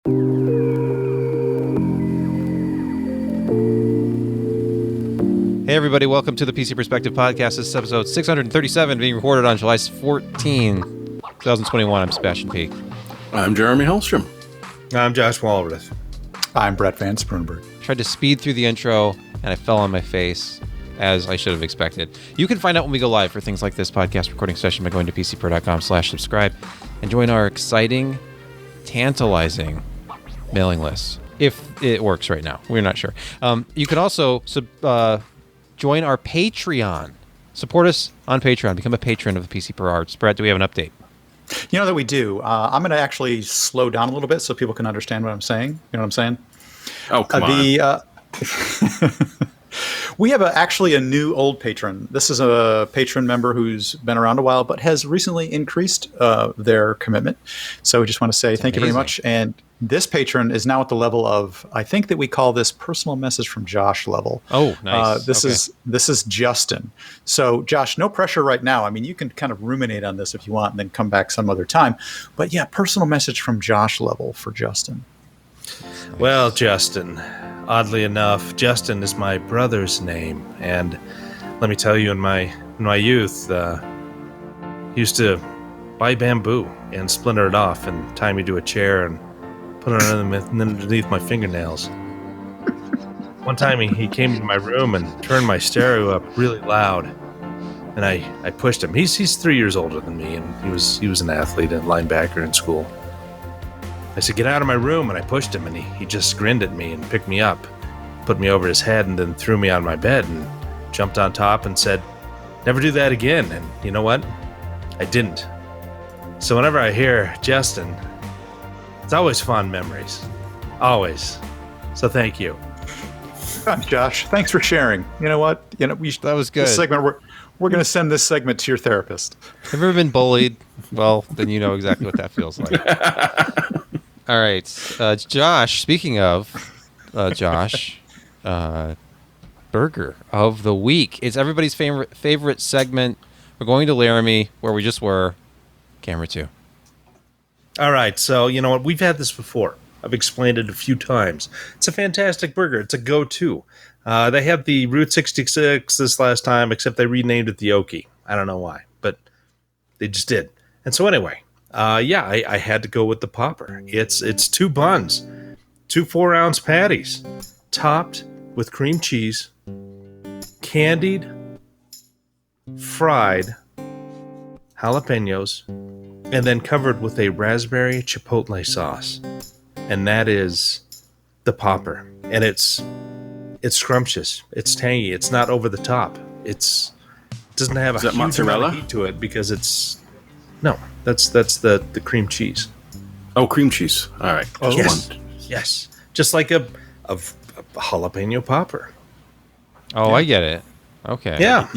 Hey everybody, welcome to the PC Perspective Podcast. This is episode 637, being recorded on July 14, 2021. I'm Sebastian Peak. I'm Jeremy Hellstrom. I'm Josh Walrath. I'm Brett Van Spoonberg. Tried to speed through the intro, and I fell on my face, as I should have expected. You can find out when we go live for things like this podcast recording session by going to pcper.com/subscribe and join our exciting, tantalizing mailing list. If it works right now. We're not sure. You can also join our Patreon. Support us on Patreon. Become a patron of the PC Per Arts. Brett, do we have an update? You know that we do. I'm going to actually slow down a little bit so people can understand what I'm saying. You know what I'm saying? Oh, come on. We have actually a new old patron. This is a patron member who's been around a while, but has recently increased their commitment. So we just want to say thank you very much. And this patron is now at the level of, I think that we call this personal message from Josh level. Oh, nice. This is Justin. So Josh, no pressure right now. I mean, you can kind of ruminate on this if you want and then come back some other time. But yeah, personal message from Josh level for Justin. Well, Justin, oddly enough, Justin is my brother's name. And let me tell you, in my youth, he used to buy bamboo and splinter it off and tie me to a chair and put it underneath my fingernails. One time he came to my room and turned my stereo up really loud, and I pushed him. He's 3 years older than me, and he was an athlete and linebacker in school. I said, "Get out of my room," and I pushed him, and he just grinned at me and picked me up, put me over his head, and then threw me on my bed and jumped on top and said, "Never do that again." And you know what? I didn't. So whenever I hear Justin, it's always fond memories. Always. So thank you. Josh, thanks for sharing. You know what? That was good. This segment, we're going to send this segment to your therapist. Have you ever been bullied? Well, then you know exactly what that feels like. All right. Josh, speaking of Josh, Burger of the Week. It's everybody's favorite segment. We're going to Laramie, where we just were. Camera 2. All right, so you know what? We've had this before. I've explained it a few times. It's a fantastic burger. It's a go-to. They had the Route 66 this last time, except they renamed it the Okie. I don't know why, but they just did. And so anyway, I had to go with the Popper. It's 2 buns, 2 4-ounce patties, topped with cream cheese, candied, fried jalapenos, and then covered with a raspberry chipotle sauce. And that is the Popper. And it's scrumptious. It's tangy. It's not over the top. It doesn't have a huge amount of heat to it because it's... No, that's the cream cheese. Oh, cream cheese. All right. Oh, yes. Just like a jalapeno Popper. Oh, yeah. I get it. Okay. Yeah.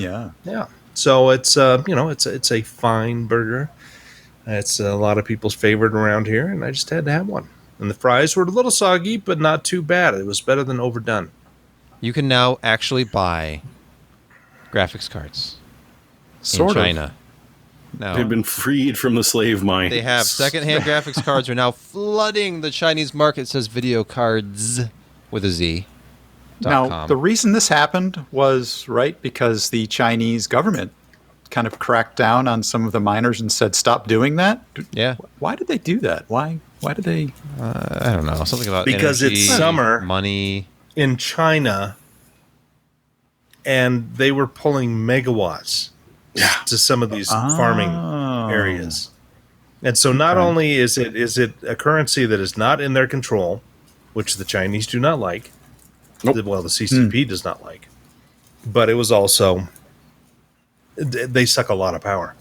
So it's it's a fine burger. It's a lot of people's favorite around here, and I just had to have one. And the fries were a little soggy, but not too bad. It was better than overdone. You can now actually buy graphics cards in China. Now, they've been freed from the slave mine. They have. Secondhand graphics cards are now flooding the Chinese market. It says video cards with a Z. Now, the reason this happened was, because the Chinese government kind of cracked down on some of the miners and said, stop doing that. Yeah. Why did they do that? Why did they? I don't know. Something about because energy, it's summer money in China, and they were pulling megawatts to some of these farming areas. And so not only is it a currency that is not in their control, which the Chinese do not like, well, the CCP does not like, but it was also... They suck a lot of power.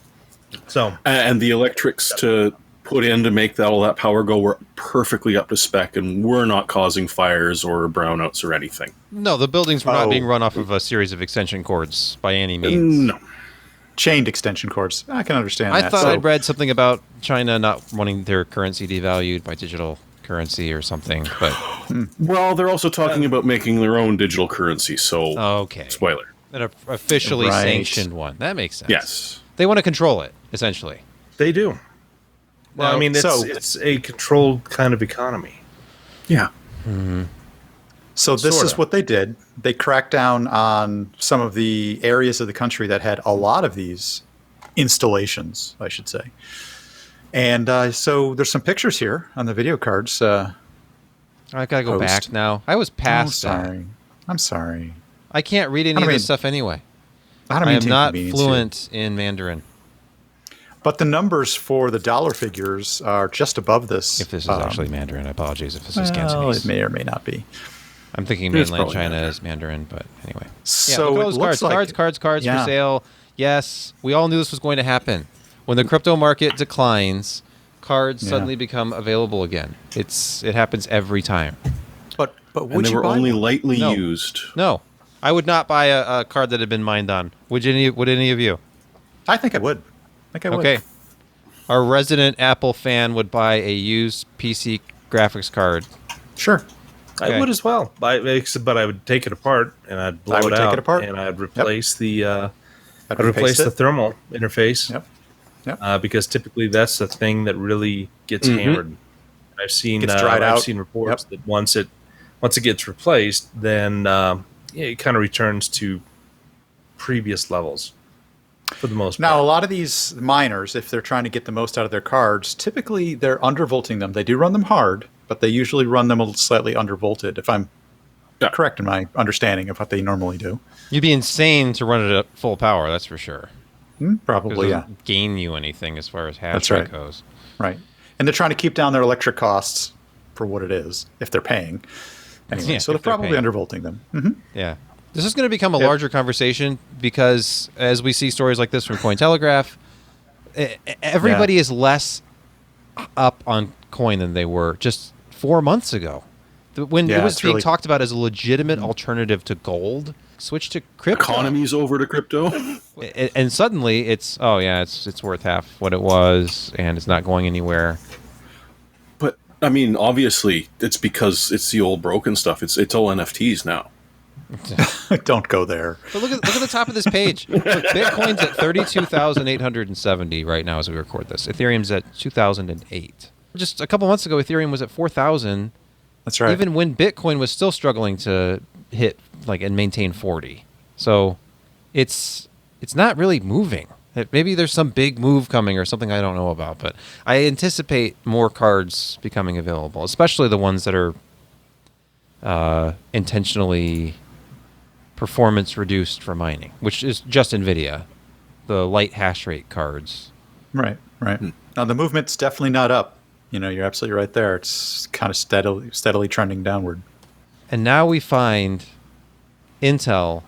So and the electrics to put in to make all that power go were perfectly up to spec, and were not causing fires or brownouts or anything. No, the buildings were not being run off of a series of extension cords by any means. No. Chained extension cords. I can understand that. I thought I'd read something about China not wanting their currency devalued by digital currency or something, but... Well, they're also talking about making their own digital currency, so... Okay. Spoiler. An officially sanctioned one. That makes sense. Yes. They want to control it, essentially. They do. Well, I mean, it's a controlled kind of economy. Yeah. So this Sorta. is what they did. They cracked down on some of the areas of the country that had a lot of these installations, I should say. And so there's some pictures here on the video cards. I gotta go Post. back now. I was past that. sorry. I'm sorry. I can't read any don't of mean- this stuff anyway. I don't I mean am to not inconvenience you. fluent in Mandarin. But the numbers for the dollar figures are just above this. If this is actually Mandarin, I apologize if this is well, Cantonese. it may or may not be. I'm thinking It's mainland probably China Mandarin. is Mandarin, but anyway. So look at it those looks cards, like cards yeah. for sale. Yes, we all knew this was going to happen. When the crypto market declines, cards Yeah. suddenly become available again. It happens every time. But And would they you were buy only one? lightly No. used. No, I would not buy a card that had been mined on. Would any of you? I think I would. I think I would. Okay. Our resident Apple fan would buy a used PC graphics card. Sure. Okay. I would as well, but I would take it apart and I'd blow I would it take out, it apart. and I'd replace the I'd replace repaste the it. thermal interface. Yep. Yep. Because typically that's the thing that really gets hammered. I've seen Gets dried I've out. seen reports that once it gets replaced, then it kind of returns to previous levels for the most Now, a part. lot of these miners, if they're trying to get the most out of their cards, typically they're undervolting them. They do run them hard, but they usually run them a little slightly undervolted, if I'm Yeah. correct in my understanding of what they normally do. You'd be insane to run it at full power, that's for sure. Probably, It yeah. doesn't gain you anything as far as hash That's rate right. goes. Right. And they're trying to keep down their electric costs for what it is, if they're paying. Anyway, Yeah, so they're if they're probably paying. undervolting them. Hmm. Yeah. This is going to become a larger conversation because as we see stories like this from Cointelegraph, everybody is less up on coin than they were just 4 months ago. When it Yeah, was it's being really- talked about as a legitimate alternative to gold, switch to crypto. Economy's over to crypto. And suddenly it's it's worth half what it was and it's not going anywhere. But I mean, obviously, it's because it's the old broken stuff. It's all NFTs now. Don't go there. But look at the top of this page. Look, Bitcoin's at 32,870 right now as we record this. Ethereum's at 2008. Just a couple months ago, Ethereum was at 4,000. That's right. Even when Bitcoin was still struggling to hit and maintain 40. So it's not really moving. Maybe there's some big move coming or something I don't know about, but I anticipate more cards becoming available, especially the ones that are intentionally performance reduced for mining, which is just NVIDIA, the light hash rate cards. Right, right. Now, the movement's definitely not up. You're absolutely right there. It's kind of steadily trending downward. And now we find Intel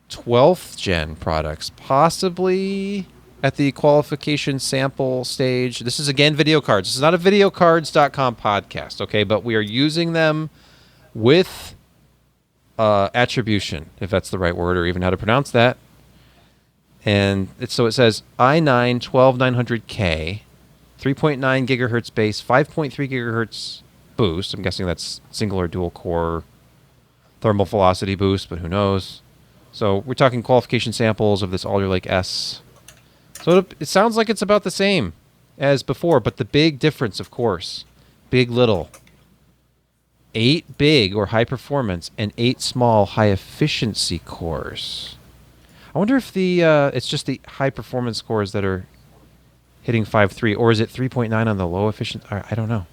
12th gen products, possibly at the qualification sample stage. This is, again, video cards. This is not a videocards.com podcast, okay? But we are using them with attribution, if that's the right word or even how to pronounce that. And so it says i9 12900K, 3.9 gigahertz base, 5.3 gigahertz boost. I'm guessing that's single or dual core thermal velocity boost, but who knows? So we're talking qualification samples of this Alder Lake S. So it sounds like it's about the same as before, but the big difference, of course, big little. 8 big or high performance and 8 small high efficiency cores. I wonder if it's just the high performance cores that are hitting 5.3, or is it 3.9 on the low efficient? I don't know.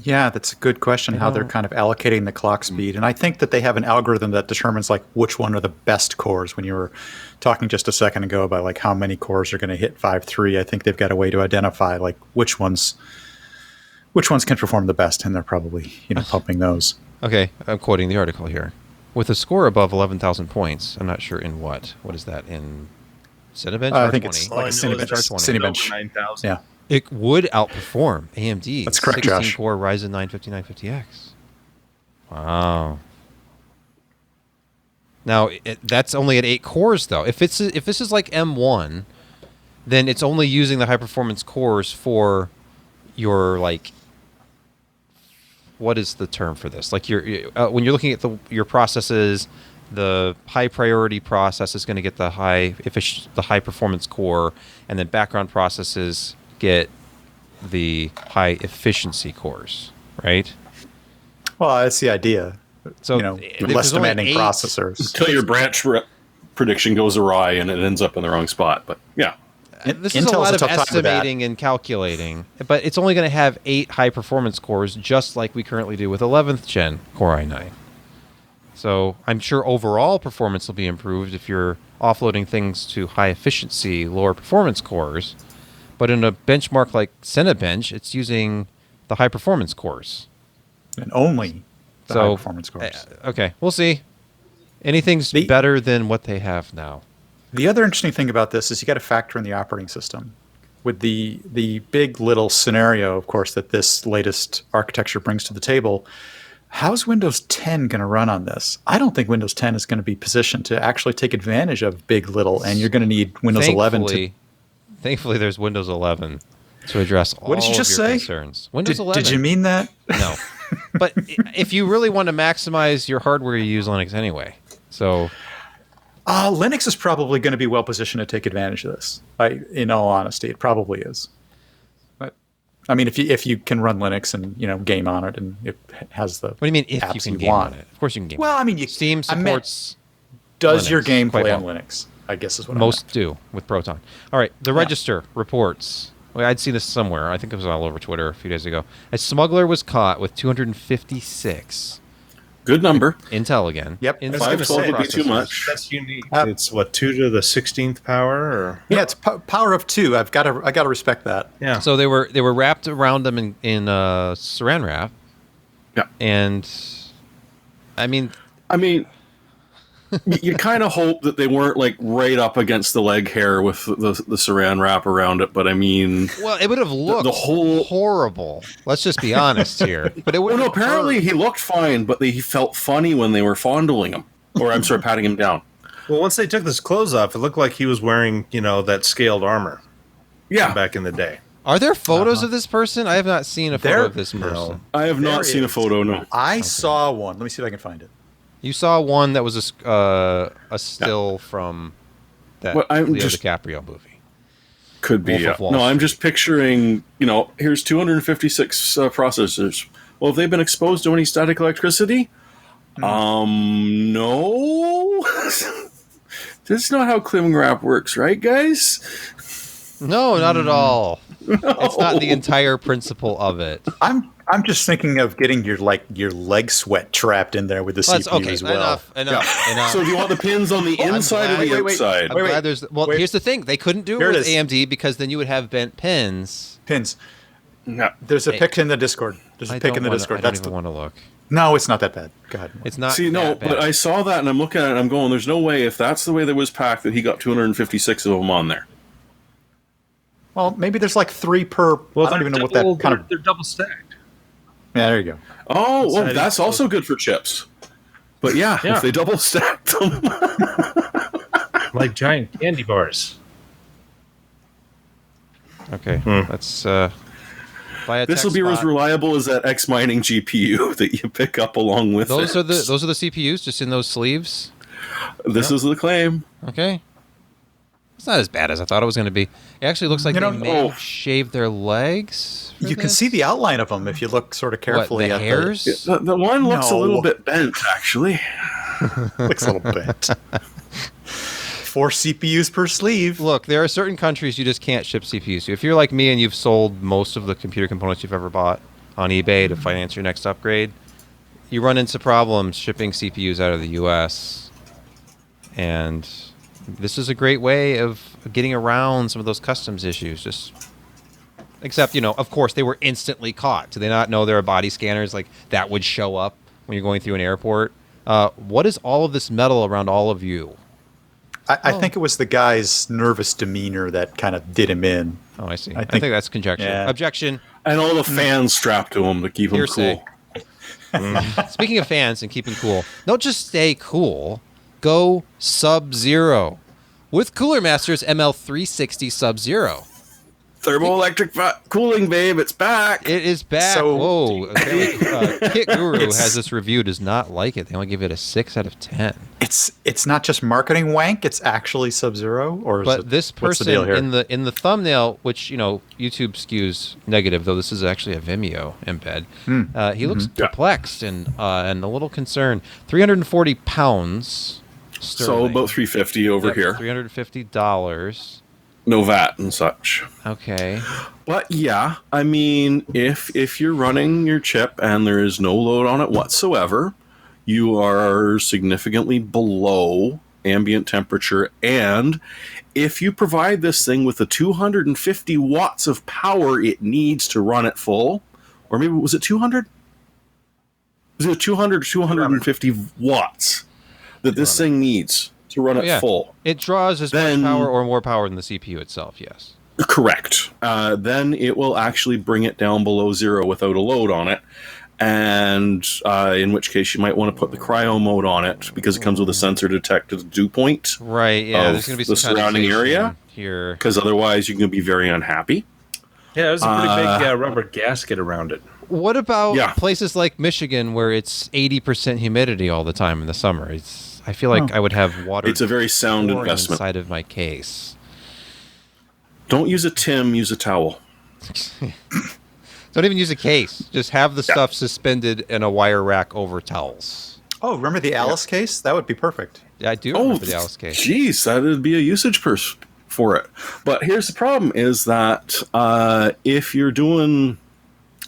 Yeah, that's a good question, how they're kind of allocating the clock speed. And I think that they have an algorithm that determines which one are the best cores. When you were talking just a second ago about how many cores are going to hit 5.3, I think they've got a way to identify which ones can perform the best, and they're probably pumping those. Okay, I'm quoting the article here. With a score above 11,000 points, I'm not sure in what. What is that, in Cinebench I or think 20? it's All I like a know is Cinebench. it's Cinebench. over 9,000. Yeah. It would outperform AMD. That's correct, Josh. 16-core Ryzen 9 5950X. Wow. Now, that's only at 8 cores, though. If this is like M1, then it's only using the high-performance cores for your, what is the term for this? When you're looking at your processes, the high priority process is going to get the high performance core, and then background processes get the high efficiency cores, right? Well, that's the idea. So less there's only demanding 8 processors. Until your branch prediction goes awry and it ends up in the wrong spot. But yeah. This is a Intel's lot a of tough time with that. estimating and calculating, but it's only going to have 8 high-performance cores, just like we currently do with 11th Gen Core i9. So I'm sure overall performance will be improved if you're offloading things to high-efficiency, lower-performance cores. But in a benchmark like Cinebench, it's using the high-performance cores. And only the high performance cores. Okay, we'll see. Anything's better than what they have now. The other interesting thing about this is you got to factor in the operating system. With the big little scenario, of course, that this latest architecture brings to the table, how's Windows 10 going to run on this? I don't think Windows 10 is going to be positioned to actually take advantage of big little, and you're going to need Windows 11 to... Thankfully, there's Windows 11 to address all of your concerns. Windows 11. Did you mean that? No. But if you really want to maximize your hardware, you use Linux anyway. So... Linux is probably going to be well positioned to take advantage of this. In all honesty, it probably is. But I mean, if you can run Linux and game on it, and it has the what do you mean if you can game on it? Of course you can game. Well, on it. I mean, Steam supports. Does Linux your game play quite on well. Linux? I guess is what most do with Proton. All right, the Register reports. Well, I'd seen this somewhere. I think it was all over Twitter a few days ago. A smuggler was caught with 256. Good number. Intel again. Yep. Intel 512 would be too processors. much. That's unique. It's what, 2 to the 16th power, or Yeah, it's power of 2. I got to respect that. yeah. So they were wrapped around them in Saran wrap. Yeah. And I mean, you kind of hope that they weren't like right up against the leg hair with the saran wrap around it, but I mean, well, it would have looked the whole horrible. Let's just be honest here. But it would. well, no, apparently he looked fine, but he felt funny when they were fondling him, or I'm sorry, patting him down. Well, once they took his clothes off, it looked like he was wearing, that scaled armor. Yeah, Back in the day. Are there photos of this person? I have not seen a photo of this No. person. I have not seen a photo. No, I saw one. Let me see if I can find it. You saw one that was a still from that Well, I'm Leo just- DiCaprio movie. could be. Wolf of Wall No, I'm Street. just picturing. Here's 256 processors. Well, have they been exposed to any static electricity? No. That's not how cling wrap works, right, guys? No, not at all. It's not the entire principle of it. I'm just thinking of getting your leg sweat trapped in there with the Let's, CPU okay, as well. enough. So, do you want the pins on the inside or the wait. outside? I'm glad there's. Well, wait. here's the thing: they couldn't do Here it it with is. AMD because then you would have bent pins. Pins. No. There's a pic in the Discord. There's a I pic don't in the wanna- Discord. I don't That's even want to look. No, it's not that bad. Go ahead. It's not. See, no, that bad. but I saw that and I'm looking at it and I'm going, there's no way if that's the way that was packed that he got 256 of them on there. Well, maybe there's like 3 per. I don't even know what that kind of. They're double stacked. Yeah, there you go. Oh, well, that's also good for chips. But yeah, Yeah. if they double stacked them. Like giant candy bars. Okay, let's buy a This will tech be as spot. reliable as that X mining GPU that you pick up along with Those it. are the CPUs just in those sleeves. This is the claim. Okay. It's not as bad as I thought it was going to be. It actually looks like You they know- may have shaved their legs. for You can this. see the outline of them if you look sort of carefully the at hairs. The one looks a No. little bit bent, actually. Looks a little bit. 4 CPUs per sleeve. Look, there are certain countries you just can't ship CPUs to. If you're like me and you've sold most of the computer components you've ever bought on eBay to finance your next upgrade, you run into problems shipping CPUs out of the U.S. And this is a great way of getting around some of those customs issues. Except, of course, they were instantly caught. Do they not know there are body scanners like that would show up when you're going through an airport? What is all of this metal around all of you? I think it was the guy's nervous demeanor that kind of did him in. Oh, I see. I I think think- that's conjecture. yeah. Objection. And all the fans strapped to them to keep them Hearsay. cool. Speaking of fans and keeping cool, don't just stay cool. Go Sub-Zero with Cooler Master's ML360 Sub-Zero. Thermoelectric cooling, babe, it's back. It is back. So- Whoa. Apparently, Kit Guru has this review, does not like it. They only give it a 6 out of 10. It's not just marketing wank. It's actually Sub-Zero, or is But it, this what's the person deal here? in the thumbnail, which YouTube skews negative, though this is actually a Vimeo embed. He looks perplexed and a little concerned. 340 pounds. So sterling. about $350 over here. $350. No VAT and such. Okay. But yeah, I mean, if you're running your chip and there is no load on it whatsoever, you are significantly below ambient temperature. And if you provide this thing with the 250 watts of power it needs to run it full, or maybe was it 200? Was it 200 or 250 watts that this thing needs to run it full? It draws as much power or more power than the CPU itself, yes. Correct. Then it will actually bring it down below zero without a load on it. And in which case you might want to put the cryo mode on it because it comes with a sensor to detect the dew point. Right, yeah. Of There's going to be some the surrounding area here. Because otherwise you're going to be very unhappy. Yeah, there's a pretty big rubber gasket around it. What about places like Michigan where it's 80% humidity all the time in the summer? I feel like I would have water. It's a very sound investment. Inside of my case. Don't use a Tim, use a towel. Don't even use a case. Just have the stuff suspended in a wire rack over towels. Oh, remember the Alice case? That would be perfect. Yeah, I do remember the Alice case. Geez, that would be a usage for it. But here's the problem is that if you're doing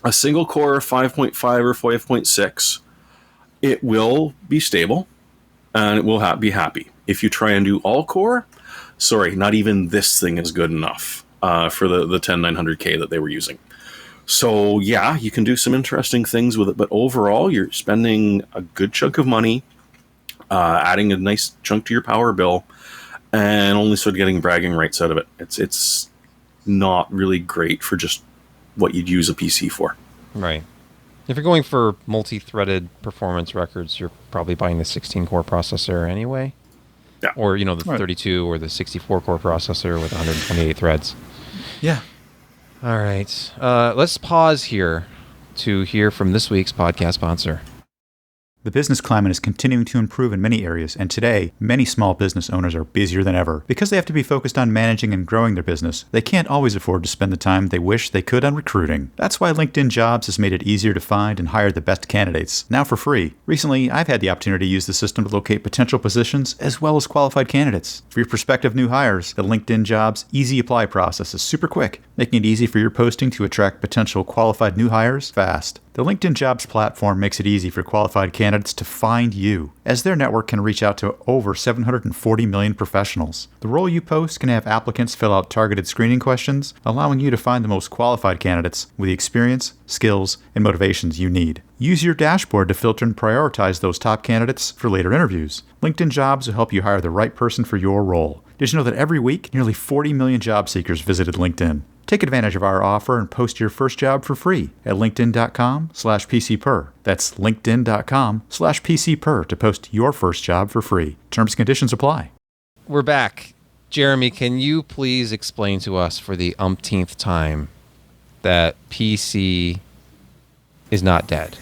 a single core 5.5 or 5.6, it will be stable and it will be happy. If you try and do all core, sorry, not even this thing is good enough for the 10900K that they were using. So yeah, you can do some interesting things with it, but overall you're spending a good chunk of money, adding a nice chunk to your power bill, and only sort of getting bragging rights out of it. It's not really great for just what you'd use a PC for. Right. If you're going for multi-threaded performance records, you're probably buying the 16-core processor anyway. Yeah. Or, the 32 or the 64-core processor with 128 threads. Yeah. All right. Let's pause here to hear from this week's podcast sponsor. The business climate is continuing to improve in many areas, and today, many small business owners are busier than ever. Because they have to be focused on managing and growing their business, they can't always afford to spend the time they wish they could on recruiting. That's why LinkedIn Jobs has made it easier to find and hire the best candidates, now for free. Recently, I've had the opportunity to use the system to locate potential positions as well as qualified candidates. For your prospective new hires, the LinkedIn Jobs Easy Apply process is super quick, making it easy for your posting to attract potential qualified new hires fast. The LinkedIn Jobs platform makes it easy for qualified candidates to find you, as their network can reach out to over 740 million professionals. The role you post can have applicants fill out targeted screening questions, allowing you to find the most qualified candidates with the experience, skills, and motivations you need. Use your dashboard to filter and prioritize those top candidates for later interviews. LinkedIn Jobs will help you hire the right person for your role. Did you know that every week, nearly 40 million job seekers visited LinkedIn? Take advantage of our offer and post your first job for free at linkedin.com/PCPer. That's linkedin.com/PCPer to post your first job for free. Terms and conditions apply. We're back. Jeremy, can you please explain to us for the umpteenth time that PC is not dead?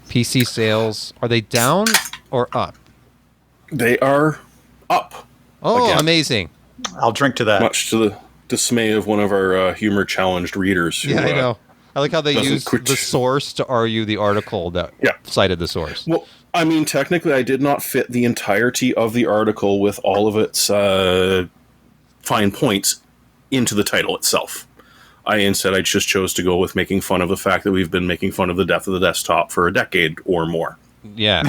PC sales, are they down or up? They are up. Oh, Again. Amazing. I'll drink to that. Much to the dismay of one of our humor-challenged readers. Who, Yeah, I know. I like how they doesn't use quit. the source to argue the article that cited the source. Well, I mean, technically, I did not fit the entirety of the article with all of its fine points into the title itself. I just chose to go with making fun of the fact that we've been making fun of the death of the desktop for a decade or more. Yeah.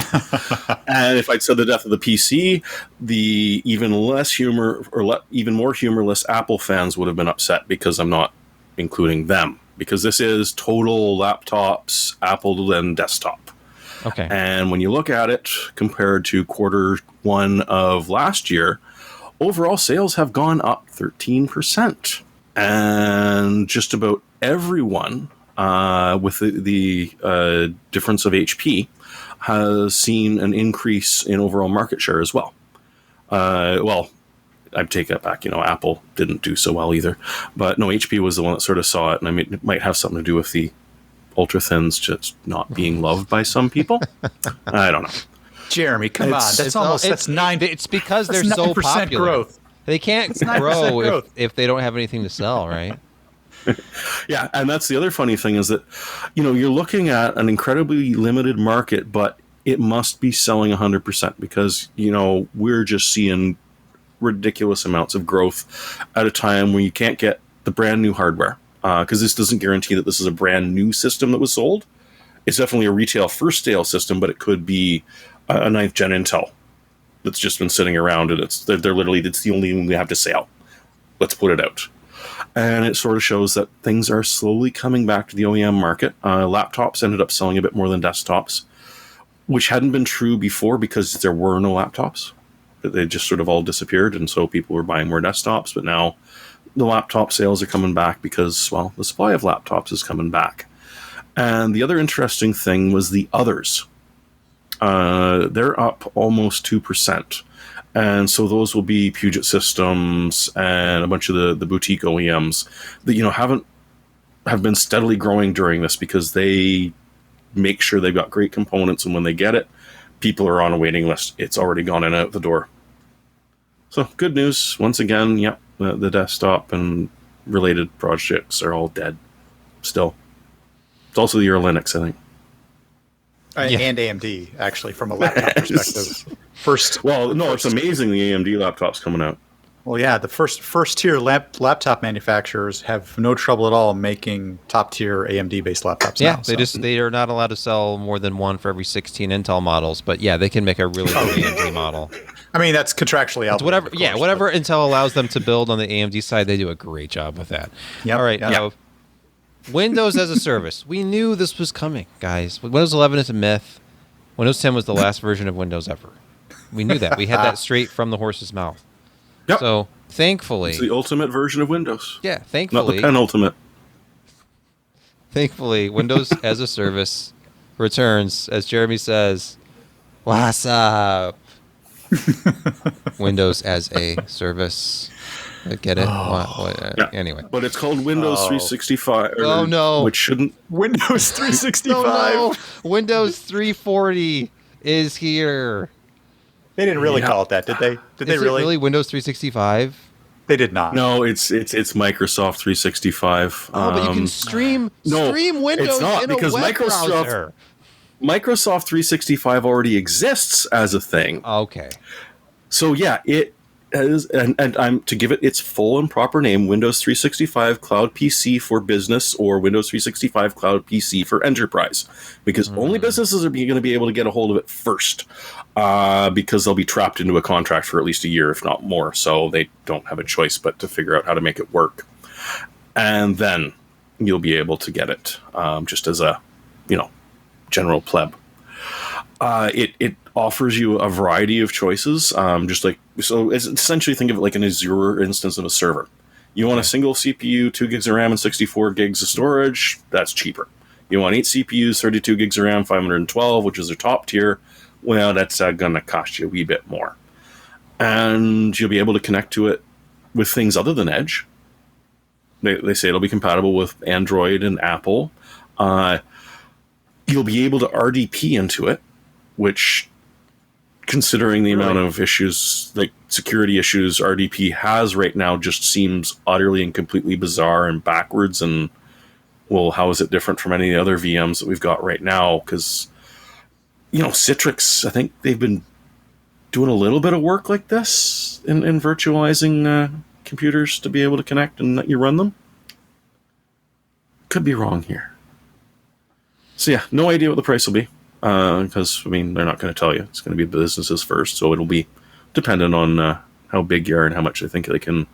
And if I'd said the death of the PC, the even less humor or even more humorless Apple fans would have been upset because I'm not including them. Because this is total laptops, Apple and desktop. Okay. And when you look at it compared to Q1 of last year, overall sales have gone up 13%. And just about everyone, with the difference of HP, has seen an increase in overall market share as well. I take that back. Apple didn't do so well either. But no, HP was the one that sort of saw it, and I mean, it might have something to do with the ultra thins just not being loved by some people. I don't know. Jeremy, come on. That's 9. It's because they're so popular. Growth. They can't grow if they don't have anything to sell, right? Yeah, and that's the other funny thing is that, you're looking at an incredibly limited market, but it must be selling 100% because, we're just seeing ridiculous amounts of growth at a time where you can't get the brand new hardware. Because this doesn't guarantee that this is a brand new system that was sold. It's definitely a retail first sale system, but it could be a 9th gen Intel that's just been sitting around, and it's the only one we have to sell. Let's put it out. And it sort of shows that things are slowly coming back to the OEM market. Laptops ended up selling a bit more than desktops, which hadn't been true before because there were no laptops. They just sort of all disappeared, and so people were buying more desktops, but now the laptop sales are coming back because, well, the supply of laptops is coming back. And the other interesting thing was the others. They're up almost 2%. And so those will be Puget Systems and a bunch of the boutique OEMs that, have been steadily growing during this because they make sure they've got great components. And when they get it, people are on a waiting list. It's already gone in and out the door. So good news. Once again, yep. The desktop and related projects are all dead still. It's also the year of Linux, I think. And AMD, actually, from a laptop perspective. It's amazing the AMD laptop's coming out. Well, yeah, the first tier laptop manufacturers have no trouble at all making top tier AMD based laptops. Yeah, now, they are not allowed to sell more than one for every 16 Intel models, but yeah, they can make a really good AMD model. I mean, that's contractually out. Whatever Intel allows them to build on the AMD side, they do a great job with that. Yep, all right, Windows as a service. We knew this was coming, guys. Windows 11 is a myth. Windows 10 was the last version of Windows ever. We knew that. We had that straight from the horse's mouth. Yep. So, thankfully... It's the ultimate version of Windows. Yeah, thankfully... Not the penultimate. Thankfully, Windows as a service returns, as Jeremy says, what's up? Windows as a service. Get it? Yeah. Anyway. But it's called Windows 365. Oh, no. Which shouldn't... Windows 365. No. Windows 340 is here. They didn't really call it that, did they? Did they really? Is it really Windows 365? They did not. No, it's Microsoft 365. Oh, but you can stream Windows it's not, in a because web browser. Microsoft 365 already exists as a thing. Okay. So yeah, it is, and I'm to give it its full and proper name: Windows 365 Cloud PC for Business, or Windows 365 Cloud PC for Enterprise, because only businesses are going to be able to get a hold of it first, because they'll be trapped into a contract for at least a year, if not more. So they don't have a choice but to figure out how to make it work, and then you'll be able to get it just as a general pleb. It offers you a variety of choices, so it's essentially think of it like an Azure instance of a server. You want a single CPU, 2 gigs of RAM, and 64 gigs of storage, that's cheaper. You want 8 CPUs, 32 gigs of RAM, 512, which is their top tier, well, that's going to cost you a wee bit more. And you'll be able to connect to it with things other than Edge. They say it'll be compatible with Android and Apple. You'll be able to RDP into it, which, considering the amount of issues, like security issues RDP has right now, just seems utterly and completely bizarre and backwards. And, well, how is it different from any of the other VMs that we've got right now? Because, Citrix, I think they've been doing a little bit of work like this in virtualizing computers to be able to connect and let you run them. Could be wrong here. So yeah, no idea what the price will be, because, they're not going to tell you. It's going to be businesses first, so it'll be dependent on how big you are and how much they think they can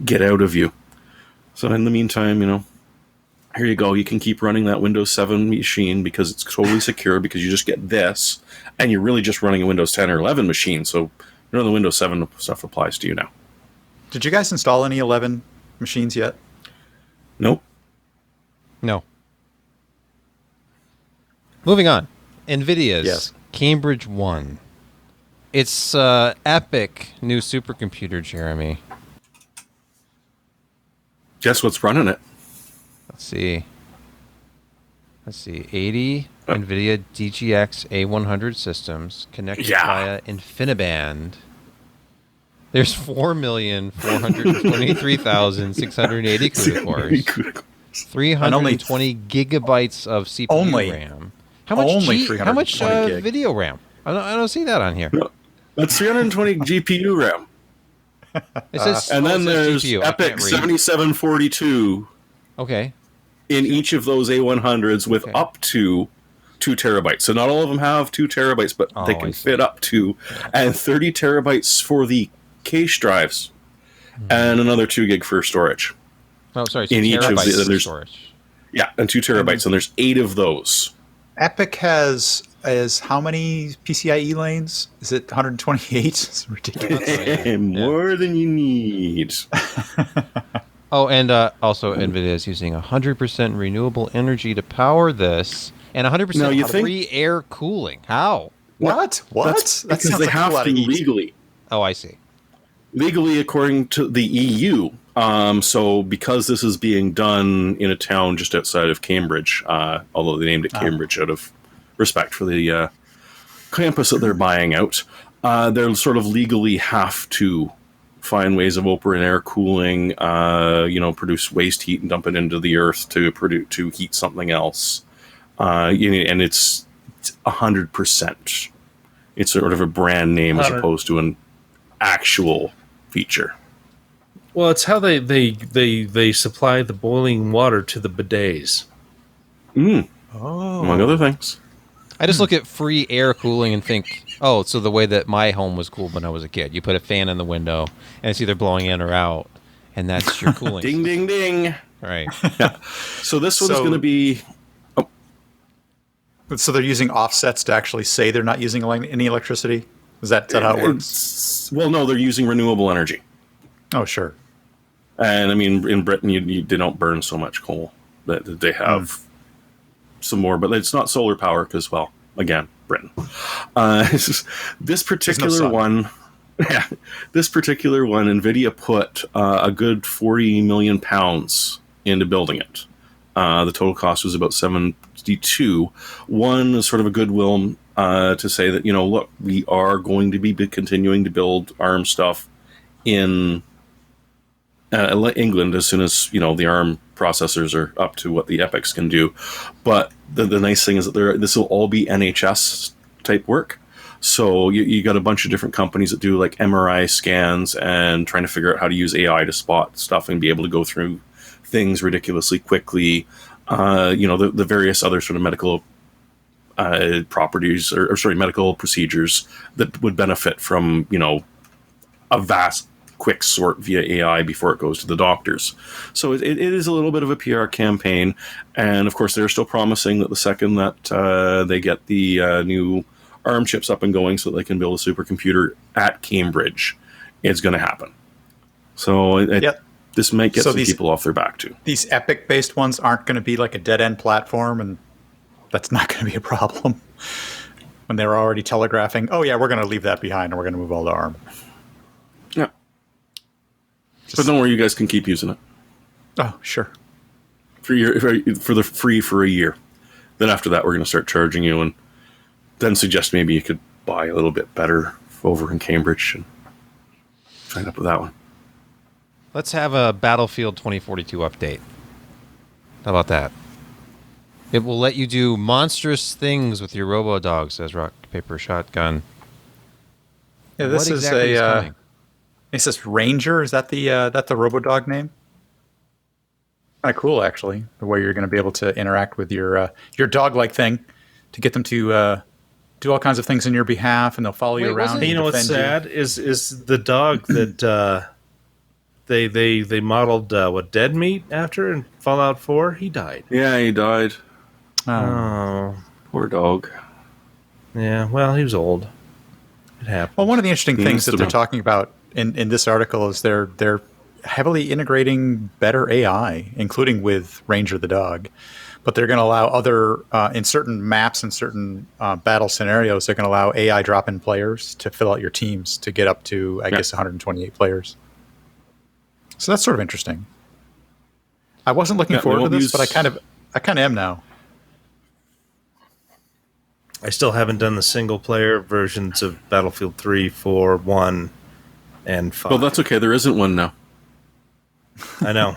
get out of you. So in the meantime, here you go. You can keep running that Windows 7 machine because it's totally secure, because you just get this, and you're really just running a Windows 10 or 11 machine, so none of the Windows 7 stuff applies to you now. Did you guys install any 11 machines yet? Nope. No. Moving on. NVIDIA's Cambridge 1 It's epic new supercomputer, Jeremy. Guess what's running it? Let's see. 80 NVIDIA DGX A100 systems connected via InfiniBand. There's 4,423,680 CUDA cores. 320 gigabytes of CPU RAM. How much video RAM? I don't see that on here. No, that's 320 GPU RAM. It says, and then there's GPU. EPYC 7742. Okay. In each of those A100s with up to 2 terabytes. So not all of them have 2 terabytes, but they can fit up to, and 30 terabytes for the cache drives, and another 2 gig for storage. Oh, sorry. In each of the storage. Yeah, and 2 terabytes, and there's 8 of those. EPYC has how many PCIe lanes? Is it 128? It's ridiculous. More than you need. Oh, and also NVIDIA is using 100% renewable energy to power this, and 100% free air cooling. How? What? That's because they have to legally. Oh, I see. Legally, according to the EU. So because this is being done in a town just outside of Cambridge, although they named it Cambridge out of respect for the campus that they're buying out, they'll sort of legally have to find ways of open air cooling, produce waste heat and dump it into the earth to heat something else. And it's 100%. It's sort of a brand name as opposed to an actual feature. Well, it's how they supply the boiling water to the bidets. Among other things. I just look at free air cooling and think, oh, so the way that my home was cooled when I was a kid. You put a fan in the window, and it's either blowing in or out, and that's your cooling Ding, system. ding, ding. Right. Yeah. So this one's going to be... So they're using offsets to actually say they're not using any electricity? Is that how it works? Well, no, they're using renewable energy. Oh, sure. And, I mean, in Britain, they don't burn so much coal. They have... some more, but it's not solar power because, well, again, Britain. This particular one, NVIDIA put a good £40 million into building it. The total cost was about 72. One is sort of a goodwill to say that, look, we are going to be continuing to build ARM stuff in England as soon as the ARM processors are up to what the EPYCs can do. But the nice thing is that this will all be NHS type work. So you got a bunch of different companies that do like MRI scans and trying to figure out how to use AI to spot stuff and be able to go through things ridiculously quickly. The various other sort of medical properties or medical procedures that would benefit from a vast quick sort via AI before it goes to the doctors. So it is a little bit of a PR campaign. And of course, they're still promising that the second that they get the new ARM chips up and going so that they can build a supercomputer at Cambridge, it's going to happen. So this might get some people off their back too. These EPYC-based ones aren't going to be like a dead-end platform, and that's not going to be a problem. When they were already telegraphing, oh yeah, we're going to leave that behind and we're going to move all to ARM. Yeah. But don't worry, you guys can keep using it. Oh, sure. For the free for a year. Then after that, we're going to start charging you, and then suggest maybe you could buy a little bit better over in Cambridge and sign up with that one. Let's have a Battlefield 2042 update. How about that? It will let you do monstrous things with your robo-dog, says Rock, Paper, Shotgun. Yeah, this is a... Is this Ranger? Is that the RoboDog name? Kind of cool, actually. The way you're going to be able to interact with your dog-like thing to get them to do all kinds of things on your behalf, and they'll follow you around. You know what's sad is the dog that they modeled Dead Meat after in Fallout 4. He died. Yeah, he died. Oh, poor dog. Yeah, well, he was old. It happened. Well, one of the interesting things that they're talking about in this article is they're heavily integrating better AI, including with Ranger the dog. but they're going to allow other in certain maps and certain battle scenarios. They're going to allow AI drop-in players to fill out your teams to get up to, I guess, 128 players. So that's sort of interesting. I wasn't looking forward to this, but I kind of am now. I still haven't done the single-player versions of Battlefield 3, 4, 1, and 5. Well, that's okay. There isn't one now. I know.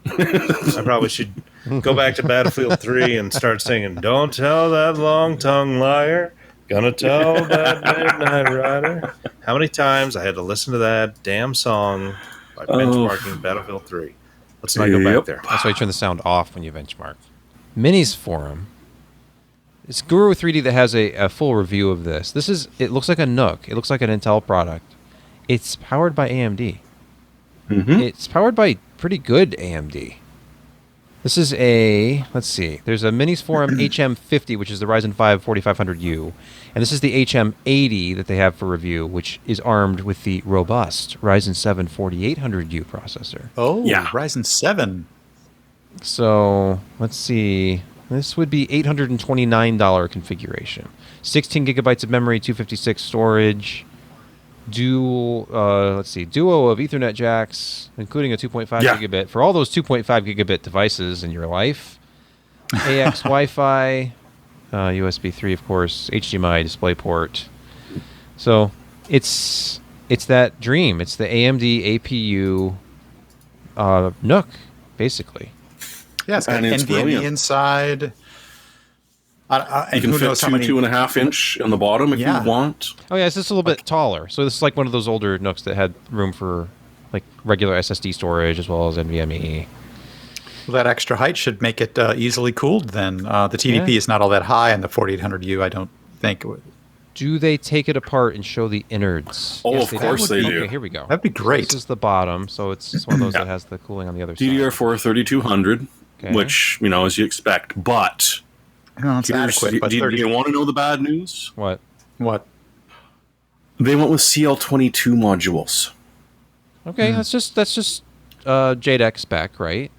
I probably should go back to Battlefield 3 and start singing, "Don't tell that long-tongued liar, gonna tell that midnight rider." How many times I had to listen to that damn song by benchmarking Battlefield 3. Let's not go back there. That's why you turn the sound off when you benchmark. MiniSFORUM. It's Guru 3D that has a full review of this. It looks like a NUC. It looks like an Intel product. It's powered by AMD. Mm-hmm. It's powered by pretty good AMD. This is let's see. There's a MiniSFORUM HM50, which is the Ryzen 5 4500U. And this is the HM80 that they have for review, which is armed with the robust Ryzen 7 4800U processor. Oh, yeah. Ryzen 7. So, let's see. This would be $829 configuration. 16 gigabytes of memory, 256 storage. Duo of Ethernet jacks, including a 2.5 gigabit for all those 2.5 gigabit devices in your life. AX Wi-Fi, USB 3, of course, HDMI DisplayPort. So it's that dream. It's the AMD APU NUC, basically. Yeah, it's got it's NVMe brilliant. Inside. You can fit 2.5 inch on the bottom if you want. Oh yeah, it's just a little bit taller. So this is like one of those older NUCs that had room for like regular SSD storage as well as NVMe. Well, that extra height should make it easily cooled then. The TDP is not all that high on the 4800U, I don't think. Do they take it apart and show the innards? Oh, of course they do. Okay, here we go. That'd be great. This is the bottom, so it's one of those that has the cooling on the other side. DDR4 3200, Okay. which, as you expect. But No, it's adequate. But do you want to know the bad news? What? They went with CL22 modules. Okay, that's just JEDEC spec, right?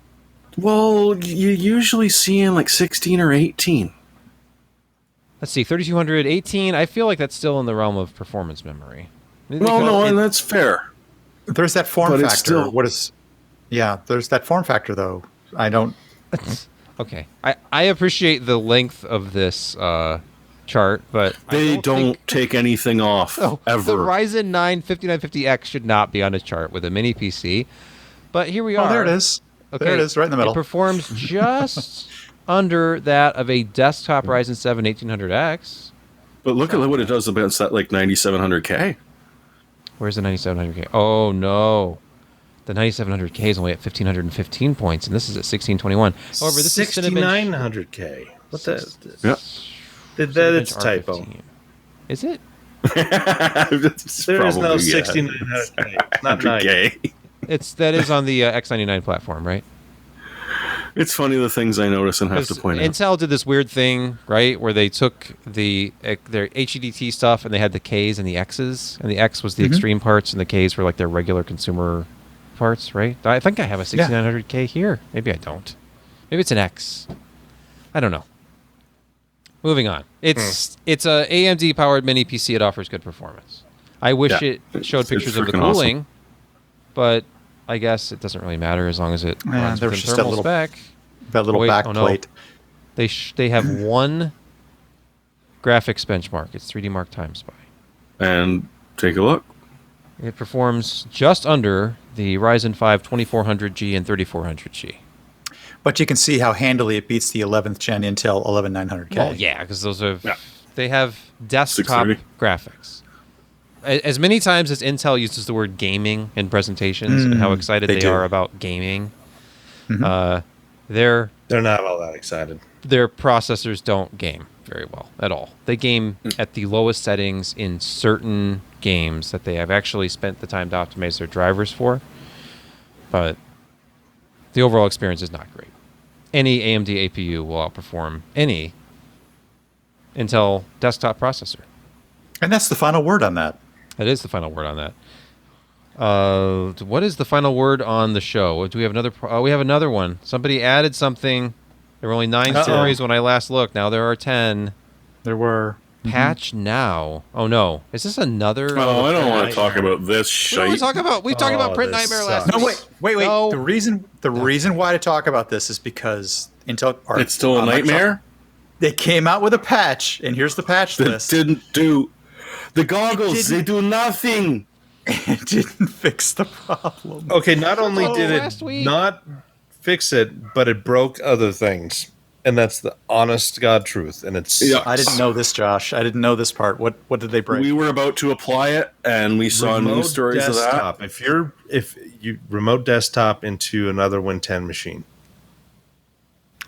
Well, you usually see in like 16 or 18. Let's see, 3200, 18. I feel like that's still in the realm of performance memory. And that's fair. There's that form But factor. it's still- There's that form factor, though. I don't... Okay, I appreciate the length of this chart, but They don't take anything off, ever. The Ryzen 9 5950X should not be on a chart with a MiniPC, but here we are. Oh, there it is. Okay, There it is, right in the middle. It performs just under that of a desktop Ryzen 7 1800X. But look at what it does against that like 9700K. Where's the 9700K? Oh, no. The 9700K is only at 1515 points, and this is at 1621. However, this is Cinebench. 6900K. What the? Yeah. That's a typo. R15. Is it? There is no 6900K. Not 100K. That is on the X99 platform, right? It's funny the things I notice and have to point out. Intel did this weird thing, right, where they took their HEDT stuff and they had the Ks and the Xs, and the X was the extreme parts, and the Ks were like their regular consumer parts, right? I think I have a 6900K here. Maybe I don't. Maybe it's an X. I don't know. Moving on. It's a AMD powered mini PC. It offers good performance. I wish it showed pictures of the freaking cooling, awesome. But I guess it doesn't really matter as long as it runs there within was just thermal spec. that little back plate. They have one graphics benchmark. It's 3D Mark Time Spy. And take a look. It performs just under the Ryzen 5 2400G and 3400G. But you can see how handily it beats the 11th gen Intel 11900K. Well, yeah, because they have desktop 630. graphics. As many times as Intel uses the word gaming in presentations and how excited they are about gaming, they're not all that excited. Their processors don't game very well at all. They game at the lowest settings in certain games that they have actually spent the time to optimize their drivers for. But the overall experience is not great. Any AMD APU will outperform any Intel desktop processor. And that's the final word on that. That is the final word on that. What is the final word on the show? Do we have another? We have another one. Somebody added something. There were only 9 stories when I last looked. Now there are 10. There were. Patch now. Oh no! Is this another? Oh, I don't want to talk about this We don't shite. talk about. We talked about PrintNightmare last No, week. wait. No. The reason why to talk about this is because Intel. It's still a nightmare. They came out with a patch, and here's the patch They list. didn't do the goggles. They do nothing. It didn't fix the problem. Okay, not only did last it week. not fix it, but it broke other things. And that's the honest to God truth. And it's I didn't know this, Josh. I didn't know this part. What did they break? We were about to apply it, and we saw news stories desktop. of that. If you remote desktop into another Win 10 machine,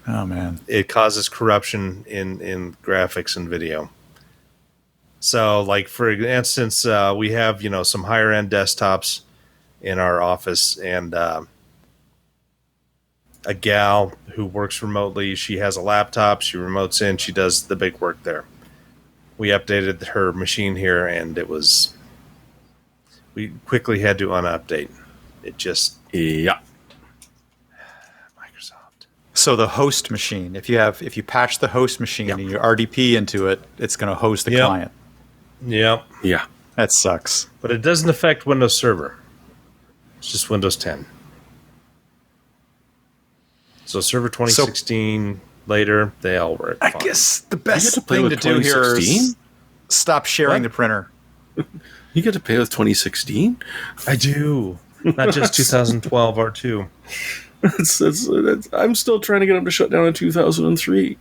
Oh man, it causes corruption in graphics and video. So, like for instance, we have some higher end desktops in our office, and a gal who works remotely. She has a laptop. She remotes in. She does the big work there. We updated her machine here, and we quickly had to unupdate. It just Yeah. Microsoft. So the host machine, if you patch the host machine and you RDP into it, it's going to host the Yep. client. Yep. Yeah. That sucks. But it doesn't affect Windows Server. It's just Windows 10. So Server 2016 later, they all work. I fine. guess the You get best to play thing with to do here 2016? is stop sharing What? the printer. You get to play with 2016. I do. Not just 2012 R2. I'm still trying to get them to shut down in 2003.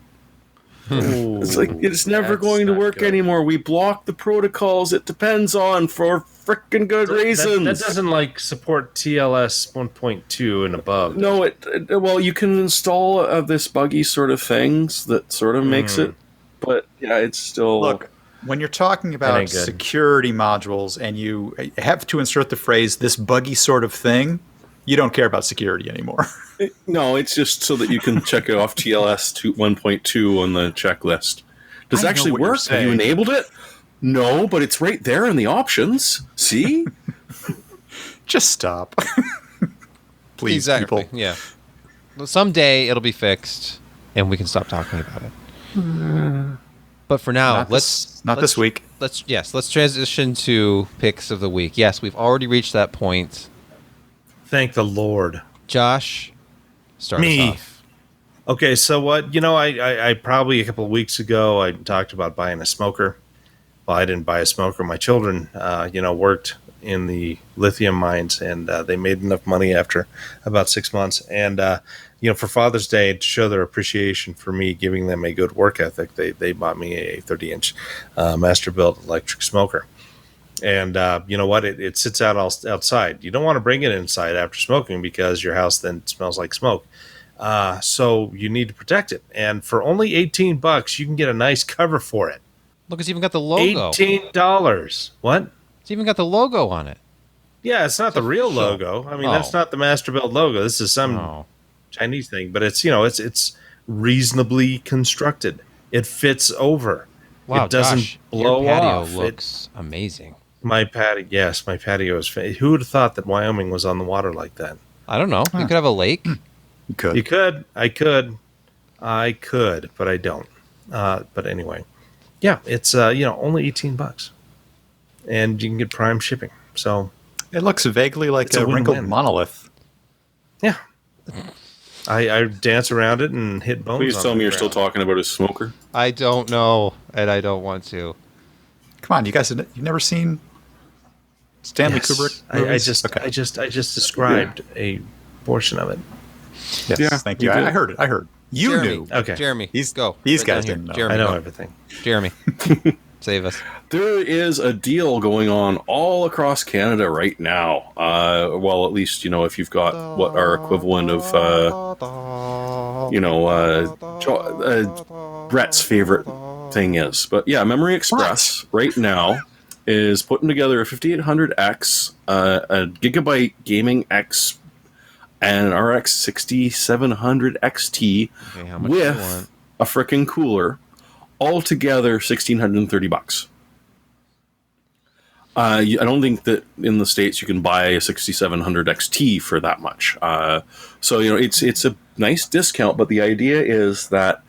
It's like it's never that's going to not work good. anymore. We block the protocols it depends on for frickin' good reasons. That doesn't support TLS 1.2 and above. No, well, you can install this buggy sort of things that sort of makes it, but yeah, it's still Look, when you're talking about ain't good. security modules and you have to insert the phrase "this buggy sort of thing," you don't care about security anymore. No, it's just so that you can check it off TLS 1.2 on the checklist. Does it I know actually what you're work? Have you saying. enabled it? No, but it's right there in the options. See? Just stop. Please, Exactly. people. Yeah. Well, someday it'll be fixed, and we can stop talking about it. But for now, Not this week. Let's transition to picks of the week. Yes, we've already reached that point. Thank the Lord. Josh, start Me. us off. Okay, so what? I probably a couple of weeks ago I talked about buying a smoker. Well, I didn't buy a smoker. My children, worked in the lithium mines, and they made enough money after about 6 months. And for Father's Day, to show their appreciation for me giving them a good work ethic, they bought me a 30-inch master-built electric smoker. And you know what? It sits out outside. You don't want to bring it inside after smoking because your house then smells like smoke. So you need to protect it. And for only $18, you can get a nice cover for it. Look, it's even got the logo. $18. What? It's even got the logo on it. Yeah, it's not the real logo. I mean, that's not the Masterbuilt logo. This is some Chinese thing, but it's reasonably constructed. It fits over. Wow, it doesn't Josh, blow your patio off. looks amazing. My patio is. Who would have thought that Wyoming was on the water like that? I don't know. You could have a lake. You could. You could. I could, but I don't. But anyway, yeah, it's only $18, and you can get Prime shipping. So It looks vaguely like It's a a wrinkled win-win. monolith. yeah, I dance around it and hit bones. Please on tell the me you're still ground. talking about a smoker. I don't know, and I don't want to. Come on, you guys, you've never seen Stanley Yes. Kubrick I movies? just described a portion of it. Yes, Yeah, thank you. you did. I heard it. I heard. You Jeremy. knew. Okay. Jeremy, These- go. these Right down guys here. didn't know. Jeremy, I know go. everything. Jeremy, save us. There is a deal going on all across Canada right now. Well, at least, if you've got what our equivalent of, Brett's favorite thing is. But yeah, Memory Express right now is putting together a 5800X, a Gigabyte Gaming X, and an RX 6700 XT Okay, how much do you with want? a frickin' cooler, all together $1,630. I don't think that in the States you can buy a 6700 XT for that much. So, it's a nice discount, but the idea is that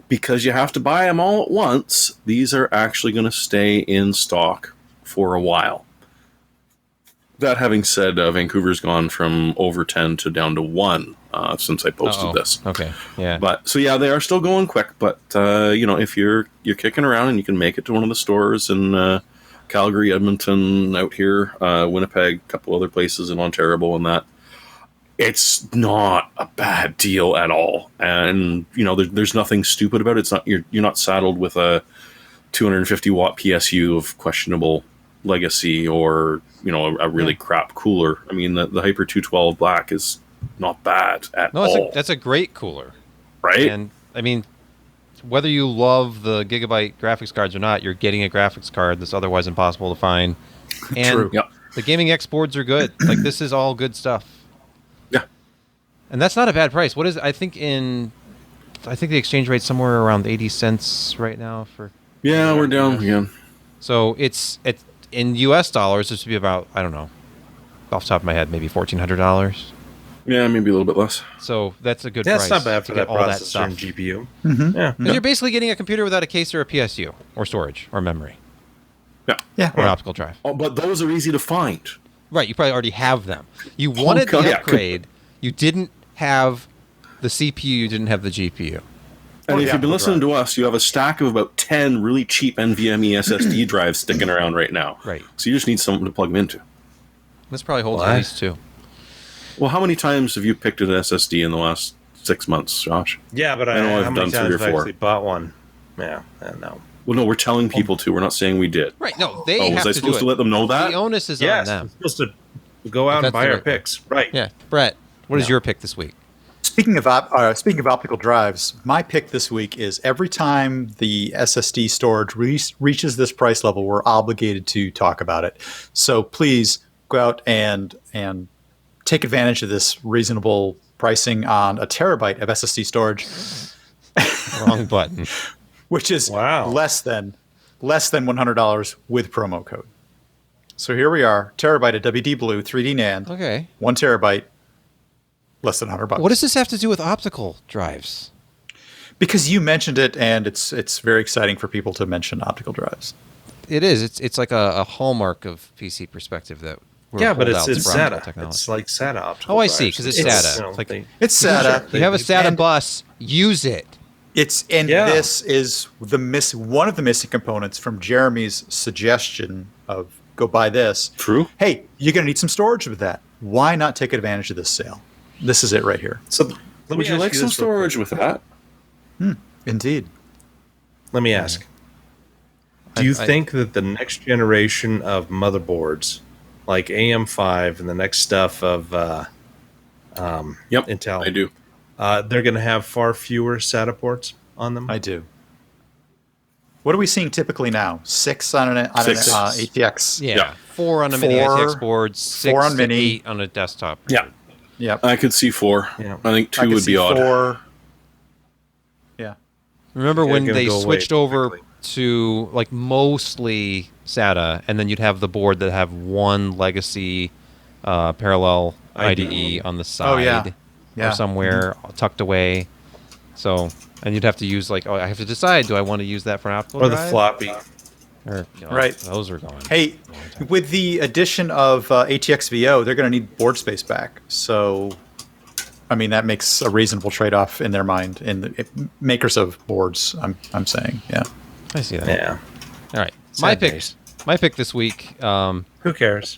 because you have to buy them all at once, these are actually going to stay in stock for a while. That having said, Vancouver's gone from over 10 to down to 1 since I posted this. Okay, yeah. But so yeah, they are still going quick. But if you're kicking around and you can make it to one of the stores in Calgary, Edmonton, out here, Winnipeg, a couple other places in Ontario, and that, it's not a bad deal at all. And there's nothing stupid about it. It's not you're not saddled with a 250 watt PSU of questionable legacy or a really crap cooler. I mean, the Hyper 212 Black is not bad at all. That's a great cooler, right? And I mean, whether you love the gigabyte graphics cards or not, you're getting a graphics card that's otherwise impossible to find. And True. Yep. The gaming X boards are good. Like, this is all good stuff. Yeah. And that's not a bad price. What is I think the exchange rate's somewhere around 80 cents right now for. Yeah, we're down again. So it's in US dollars, this would be about, I don't know, off the top of my head, maybe $1,400. Yeah, maybe a little bit less. So that's a good That's price. not bad for to get that all that processor stuff. and GPU. Mm-hmm. Yeah. Because you're basically getting a computer without a case or a PSU or storage or memory Yeah. or an optical drive. Oh, but those are easy to find. Right, you probably already have them. You wanted the yeah. upgrade. You didn't have the CPU. You didn't have the GPU. And if yeah, you've been listening right. to us, you have a stack of about 10 really cheap NVMe SSD drives sticking around right now. Right. So you just need something to plug them into. This probably holds What? at least 2. Well, how many times have you picked an SSD in the last 6 months, Josh? Yeah, but I know I've how many done 3 or times have I 4. actually bought one? Yeah, no. Well, no, we're telling people to. We're not saying we did. Right, no, they Oh, have was I to do supposed it. to let them know that? The onus is Yes, on we're them. supposed to go out That's and buy the our right thing. picks. Right. Yeah, Brett, what is your pick this week? Speaking of optical drives, my pick this week is every time the SSD storage reaches this price level, we're obligated to talk about it. So please go out and take advantage of this reasonable pricing on a terabyte of SSD storage, Wrong button. which is Wow. less than $100 with promo code. So here we are, terabyte of WD Blue 3D NAND, Okay. 1 terabyte, less than $100. What does this have to do with optical drives? Because you mentioned it, and it's very exciting for people to mention optical drives. It is. It's like a hallmark of PC perspective that we're Yeah, but holdouts it's for optical SATA. technology. It's like SATA optical Oh, I see, drives. 'cause it's You SATA. know, It's like- they- It's SATA. You have a SATA and bus. Use it. Yeah. This is one of the missing components from Jeremy's suggestion of go buy this. True. Hey, you're going to need some storage with that. Why not take advantage of this sale? This is it right here. So let Would me you ask like some this real quick. storage with that? Indeed. Let me ask. Do you I- think that the next generation of motherboards, like AM5 and the next stuff of Yep. Intel, I do. they're going to have far fewer SATA ports on them? I do. What are we seeing typically now? 6 on an 6. ATX. Yeah. Yeah. 4 on a mini 4 ITX board, 6 4 on to mini. 8 on a desktop. Yeah. Yep. I could see 4. Yeah. I think 2 I could would see be odd. 4. Yeah. Remember when gonna they go away switched over quickly. to like mostly SATA, and then you'd have the board that have one legacy parallel IDE on the side Oh, yeah. Yeah. or somewhere tucked away. So, and you'd have to use like, I have to decide, do I want to use that for an optical Or the drive? floppy. Or, Right. Those are going. Hey, with the addition of ATX VO, they're going to need board space back. So, I mean, that makes a reasonable trade-off in their mind, in the makers of boards. I'm saying, yeah. I see that. Yeah. All right. Sad days. My pick this week. Who cares?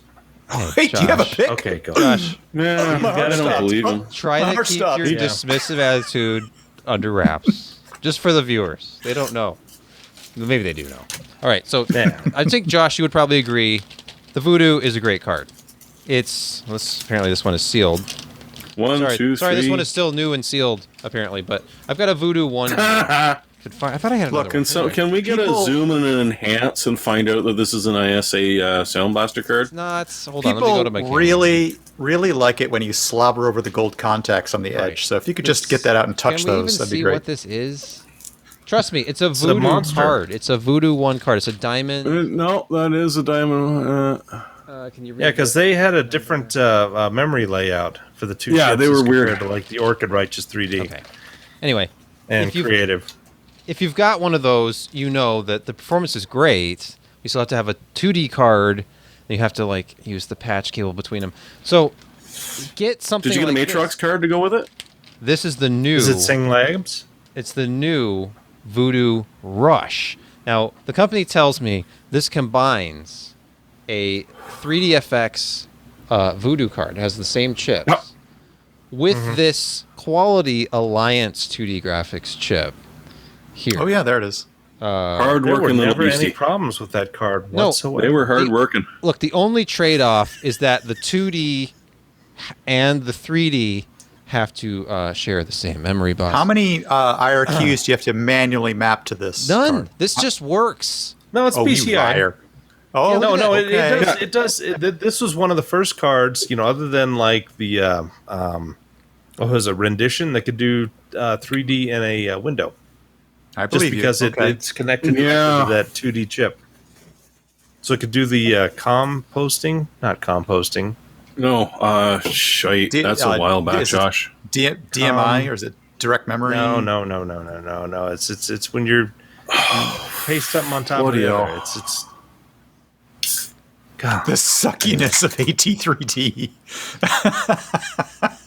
Wait, do you have a Josh. pick? Okay, go. Josh, Yeah, I don't Stop. believe him. try to keep Stop. your Yeah. dismissive attitude under wraps, just for the viewers. They don't know. Maybe they do know. All right, so Yeah. I think Josh, you would probably agree. The Voodoo is a great card. Apparently this one is sealed. One, Sorry, two, sorry, this three. one is still new and sealed apparently, but I've got a Voodoo one. I thought I had another Look, one. and so Anyway. can we get People- a zoom and an enhance and find out that this is an ISA Sound Blaster card? No, hold on. Let me go People to my camera. really like it when you slobber over the gold contacts on the edge. Right. So if you could just get that out and touch Can we those, even that'd be see great. what this is? Trust me, it's a Voodoo monster. card. It's a Voodoo 1 card. It's a diamond. No, that is a diamond. Can you read Yeah, because they had a different memory layout for the two Yeah, chips they were as compared weird. to like the Orchid Righteous 3D Okay. Anyway, and if you've- Creative. if you've got one of those, you know that the performance is great. You still have to have a 2D card. And you have to like use the patch cable between them. So get something. Did you get like a Matrox card to go with it? This is the new. Is it Sing Labs? It's the new Voodoo Rush. Now, the company tells me this combines a 3DFX Voodoo card. It has the same chips. Yep. With this quality Alliance 2D graphics chip here. Oh yeah, there it is. Hard There were working little never any beastie. problems with that card No, whatsoever. They were hard working. Look, the only trade-off is that the 2D and the 3D have to share the same memory bus. How many IRQs do you have to manually map to this? None. card? This just works. No, it's Oh, you PCI. liar. Oh, Yeah, No, look at no, that. it does. This was one of the first cards, other than like the what was a rendition that could do 3D in a window, I just believe because you. Okay. it's connected Yeah. to that 2D chip, so it could do the not composting. No, shite. That's a while back, is it Josh. DMI or is it direct memory? No. It's when you're paste something on top of Bloody the hell. other. It's God. The suckiness of AT3D.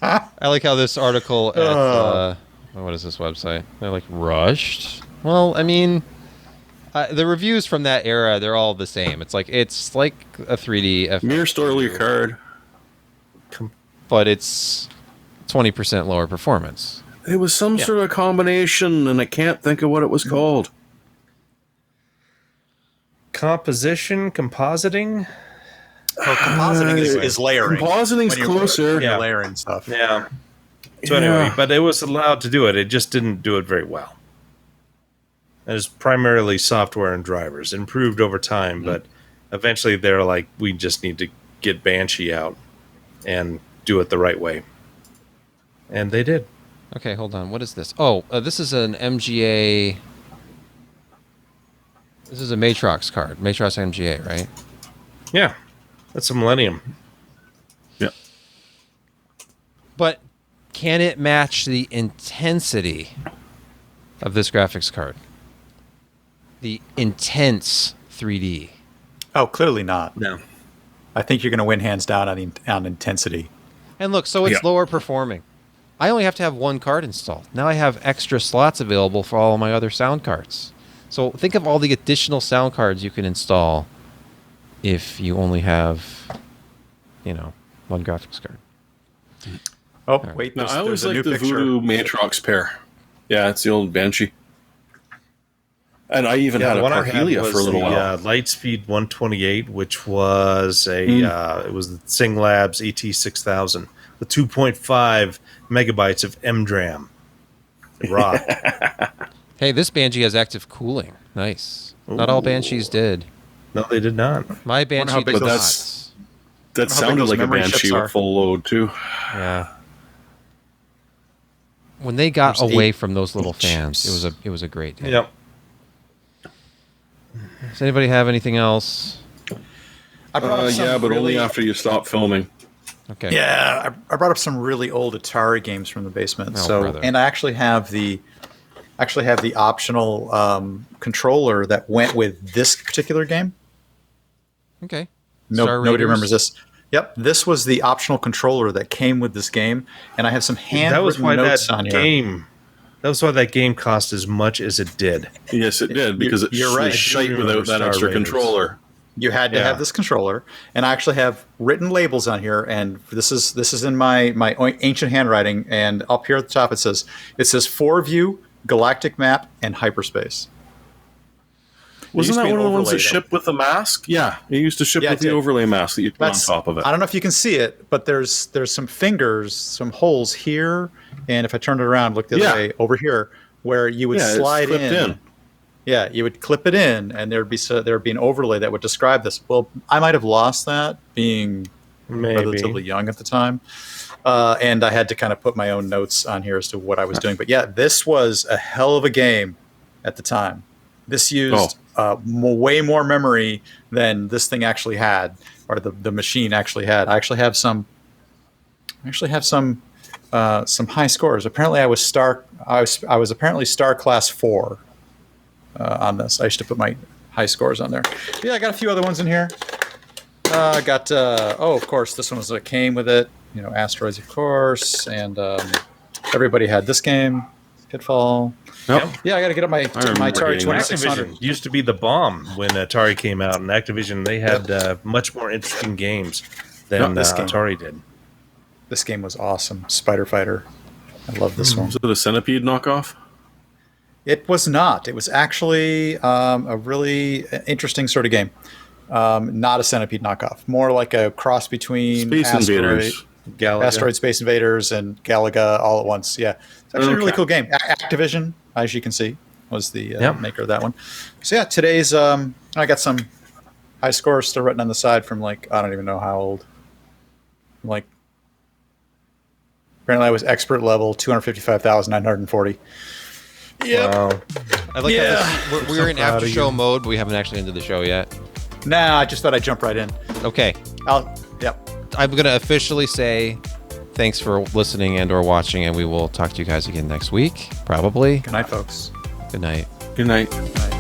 I like how this article at what is this website? They're like rushed. Well, I mean, the reviews from that era, they're all the same. It's like a 3D FX, Mirror store your card. but it's 20% lower performance. It was some sort of combination, and I can't think of what it was called. Compositing. Oh, compositing is layering. Compositing's When you're- closer. when you're Yeah. layering stuff. Yeah. So Yeah. anyway, but it was allowed to do it. It just didn't do it very well. It was primarily software and drivers, improved over time, but eventually they're like, we just need to get Banshee out and do it the right way. And they did. Okay, hold on. What is this? Oh, this is an MGA. This is a Matrox card. Matrox MGA, right? Yeah. That's a Millennium. Yeah. But can it match the intensity of this graphics card? The intense 3D. Oh, clearly not. No. I think you're going to win hands down on intensity. And look, so it's Yeah. lower performing. I only have to have one card installed. Now I have extra slots available for all of my other sound cards. So think of all the additional sound cards you can install if you only have, one graphics card. Oh, right. wait. No, There's, I always there's a like new the picture. Voodoo Matrox pair. Yeah, it's the old Banshee. And I even had a one I had Parhelia was for a little the, while. Lightspeed 128, which was it was the Sing Labs ET6000, the 2.5 megabytes of MDRAM. Raw. Hey, this Banshee has active cooling. Nice. Not all Banshees did. No, they did not. My how Banshee big did not. those- That how big sounded those like a memory chips Banshee are. with full load, too. Yeah. When they got There's away 8 from those little fans, chips. it was a great day. Yep. Does anybody have anything else? I brought up some Yeah, but only really- after you stop filming. Okay. Yeah, I brought up some really old Atari games from the basement. Oh, brother. And I actually have the optional controller that went with this particular game. Okay. Nobody Raiders. remembers this. Yep, this was the optional controller that came with this game, and I have some That was handwritten why notes that on here. game. That was why that game cost as much as it did. Yes, it did, because it You're right. was shite without that Star extra Raiders. controller. You had to Yeah. have this controller, and I actually have written labels on here. And this is in my ancient handwriting. And up here at the top, it says 4-view, galactic map, and hyperspace. Wasn't used to that be one an of the ones that overlay, though. shipped with the mask? Yeah, it used to ship Yeah, with it the did. overlay mask that you put on top of it. I don't know if you can see it, but there's some fingers, some holes here, and if I turn it around, look the other Yeah. way over here, where you would Yeah, it's slide clipped in. in. Yeah, you would clip it in, and there'd be an overlay that would describe this. Well, I might have lost that, being Maybe. relatively young at the time, and I had to kind of put my own notes on here as to what I was doing. But yeah, this was a hell of a game at the time. This used way more memory than this thing actually had, or the machine actually had. I actually have some high scores. Apparently, I was apparently star class 4 on this. I used to put my high scores on there. But yeah, I got a few other ones in here. I got of course, this one came with it. You know, Asteroids, of course, and everybody had this game, Pitfall. Yep. Yeah, I got to get up my Atari 2600. Activision used to be the bomb when Atari came out, and Activision, they had much more interesting games than Atari did. This game was awesome. Spider Fighter. I love this one. Was it a Centipede knockoff? It was not. It was actually a really interesting sort of game. Not a Centipede knockoff. More like a cross between Space Invaders. Asteroid Space Invaders and Galaga all at once. Yeah. It's actually a really cool game. Activision, as you can see, was the maker of that one. So yeah, today's I got some high scores still written on the side from I don't even know how old. Apparently I was expert level 255,940. Yeah. Wow. I like how we're in after show mode, but we haven't actually ended the show yet. Nah, I just thought I'd jump right in. Okay. I'm going to officially say thanks for listening and or watching, and we will talk to you guys again next week, probably. Good night, folks. Good night. Good night. Good night.